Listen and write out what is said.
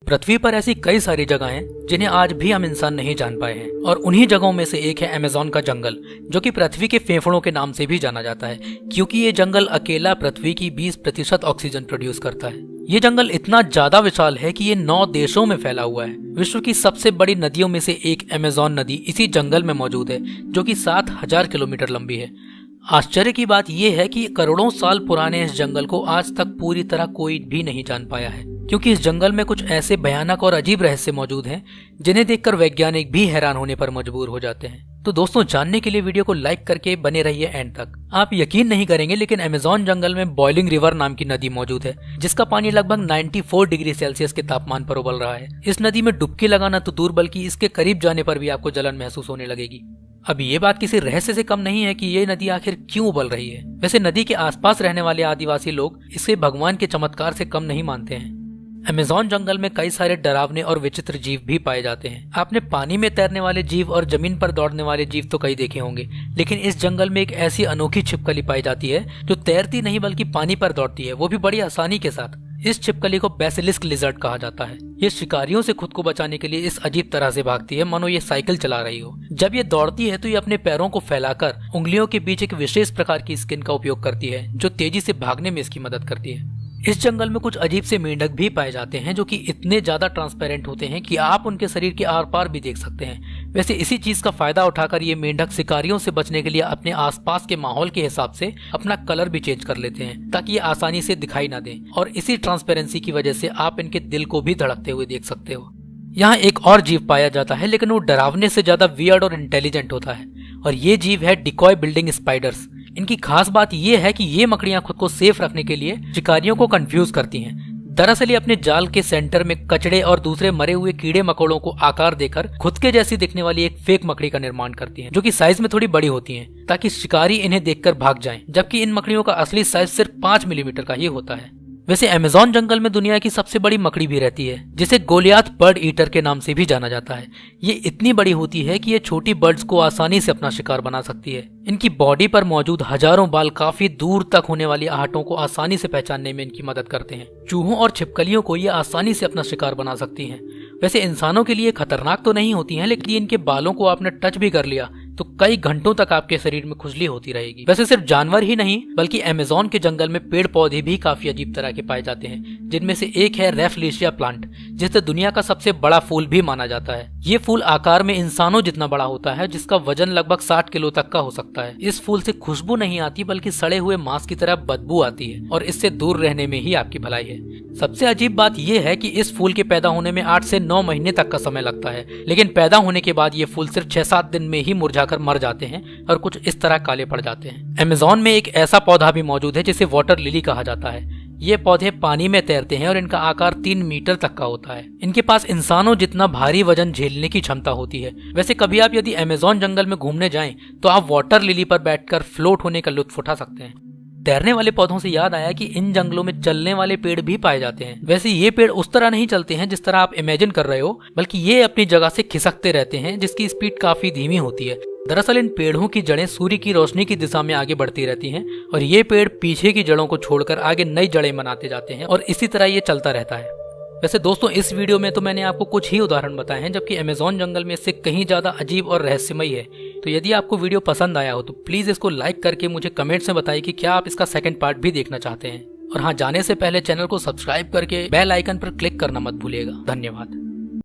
पृथ्वी पर ऐसी कई सारी जगह हैं जिन्हें आज भी हम इंसान नहीं जान पाए हैं और उन्हीं जगहों में से एक है अमेज़न का जंगल, जो कि पृथ्वी के फेफड़ों के नाम से भी जाना जाता है क्योंकि ये जंगल अकेला पृथ्वी की 20% ऑक्सीजन प्रोड्यूस करता है। ये जंगल इतना ज्यादा विशाल है कि ये 9 देशों में फैला हुआ है। विश्व की सबसे बड़ी नदियों में से एक अमेज़न नदी इसी जंगल में मौजूद है, जो कि 7000 किलोमीटर लंबी है। आश्चर्य की बात यह है कि करोड़ों साल पुराने इस जंगल को आज तक पूरी तरह कोई भी नहीं जान पाया है, क्योंकि इस जंगल में कुछ ऐसे भयानक और अजीब रहस्य मौजूद हैं जिन्हें देखकर वैज्ञानिक भी हैरान होने पर मजबूर हो जाते हैं। तो दोस्तों, जानने के लिए वीडियो को लाइक करके बने रहिए एंड तक। आप यकीन नहीं करेंगे, लेकिन अमेज़न जंगल में बॉइलिंग रिवर नाम की नदी मौजूद है, जिसका पानी लगभग 94 डिग्री सेल्सियस के तापमान पर उबल रहा है। इस नदी में डुबकी लगाना तो दूर, बल्कि इसके करीब जाने पर भी आपको जलन महसूस होने लगेगी। अब ये बात किसी रहस्य से कम नहीं है कि ये नदी आखिर क्यों उबल रही है। वैसे नदी के आसपास रहने वाले आदिवासी लोग इसे भगवान के चमत्कार से कम नहीं मानते हैं। अमेज़न जंगल में कई सारे डरावने और विचित्र जीव भी पाए जाते हैं। आपने पानी में तैरने वाले जीव और जमीन पर दौड़ने वाले जीव तो कई देखे होंगे, लेकिन इस जंगल में एक ऐसी अनोखी छिपकली पाई जाती है जो तैरती नहीं बल्कि पानी पर दौड़ती है, वो भी बड़ी आसानी के साथ। इस छिपकली को बेसिलिस्क लिजर्ड कहा जाता है। ये शिकारियों से खुद को बचाने के लिए इस अजीब तरह से भागती है मानो ये साइकिल चला रही हो। जब ये दौड़ती है तो ये अपने पैरों को फैलाकर उंगलियों के बीच एक विशेष प्रकार की स्किन का उपयोग करती है, जो तेजी से भागने में इसकी मदद करती है। इस जंगल में कुछ अजीब से मेंढक भी पाए जाते हैं, जो कि इतने ज्यादा ट्रांसपेरेंट होते हैं कि आप उनके शरीर के आर पार भी देख सकते हैं। वैसे इसी चीज का फायदा उठाकर ये मेंढक शिकारियों से बचने के लिए अपने आसपास के माहौल के हिसाब से अपना कलर भी चेंज कर लेते हैं, ताकि ये आसानी से दिखाई ना दें। और इसी ट्रांसपेरेंसी की वजह से आप इनके दिल को भी धड़कते हुए देख सकते हो। यहाँ एक और जीव पाया जाता है, लेकिन वो डरावने से ज्यादा वियर्ड और इंटेलिजेंट होता है, और ये जीव है डिकॉय बिल्डिंग स्पाइडर्स। इनकी खास बात यह है कि ये मकड़ियां खुद को सेफ रखने के लिए शिकारियों को कंफ्यूज करती हैं। दरअसल ये अपने जाल के सेंटर में कचड़े और दूसरे मरे हुए कीड़े मकोड़ों को आकार देकर खुद के जैसी दिखने वाली एक फेक मकड़ी का निर्माण करती हैं, जो कि साइज में थोड़ी बड़ी होती हैं, ताकि शिकारी इन्हें देखकर भाग जाएं, जबकि इन मकड़ियों का असली साइज सिर्फ 5 मिलीमीटर का ही होता है। वैसे अमेज़न जंगल में दुनिया की सबसे बड़ी मकड़ी भी रहती है, जिसे गोलियाथ बर्ड ईटर के नाम से भी जाना जाता है। ये इतनी बड़ी होती है कि ये छोटी बर्ड्स को आसानी से अपना शिकार बना सकती है। इनकी बॉडी पर मौजूद हजारों बाल काफी दूर तक होने वाली आहटों को आसानी से पहचानने में इनकी मदद करते हैं। चूहों और छिपकलियों को ये आसानी से अपना शिकार बना सकती हैं। वैसे इंसानों के लिए खतरनाक तो नहीं होती हैं, लेकिन इनके बालों को आपने टच भी कर लिया तो कई घंटों तक आपके शरीर में खुजली होती रहेगी। वैसे सिर्फ जानवर ही नहीं, बल्कि अमेज़न के जंगल में पेड़ पौधे भी काफी अजीब तरह के पाए जाते हैं, जिनमें से एक है रैफलेशिया प्लांट, जिसे दुनिया का सबसे बड़ा फूल भी माना जाता है। ये फूल आकार में इंसानों जितना बड़ा होता है, जिसका वजन लगभग 60 किलो तक का हो सकता है। इस फूल से खुशबू नहीं आती, बल्कि सड़े हुए मांस की तरह बदबू आती है, और इससे दूर रहने में ही आपकी भलाई है। सबसे अजीब बात यह है कि इस फूल के पैदा होने में 8 से 9 महीने तक का समय लगता है, लेकिन पैदा होने के बाद ये फूल सिर्फ 6-7 दिन में ही मुरझाकर मर जाते हैं और कुछ इस तरह काले पड़ जाते हैं। अमेज़न में एक ऐसा पौधा भी मौजूद है जिसे वाटर लिली कहा जाता है। ये पौधे पानी में तैरते हैं और इनका आकार 3 मीटर तक का होता है। इनके पास इंसानों जितना भारी वजन झेलने की क्षमता होती है। वैसे कभी आप यदि अमेज़न जंगल में घूमने जाएं तो आप वाटर लिली पर बैठकर फ्लोट होने का लुत्फ उठा सकते हैं। तैरने वाले पौधों से याद आया कि इन जंगलों में चलने वाले पेड़ भी पाए जाते हैं। वैसे ये पेड़ उस तरह नहीं चलते हैं जिस तरह आप इमेजिन कर रहे हो, बल्कि ये अपनी जगह से खिसकते रहते हैं, जिसकी स्पीड काफी धीमी होती है। दरअसल इन पेड़ों की जड़ें सूर्य की रोशनी की दिशा में आगे बढ़ती रहती हैं, और ये पेड़ पीछे की जड़ों को छोड़कर आगे नई जड़ें बनाते जाते हैं, और इसी तरह ये चलता रहता है। वैसे दोस्तों, इस वीडियो में तो मैंने आपको कुछ ही उदाहरण बताए हैं, जबकि अमेज़न जंगल में इससे कहीं ज्यादा अजीब और रहस्यमयी है। तो यदि आपको वीडियो पसंद आया हो तो प्लीज इसको लाइक करके मुझे कमेंट्स में बताइए कि क्या आप इसका सेकंड पार्ट भी देखना चाहते हैं। और हाँ, जाने से पहले चैनल को सब्सक्राइब करके बेल आइकन पर क्लिक करना मत भूलिएगा। धन्यवाद।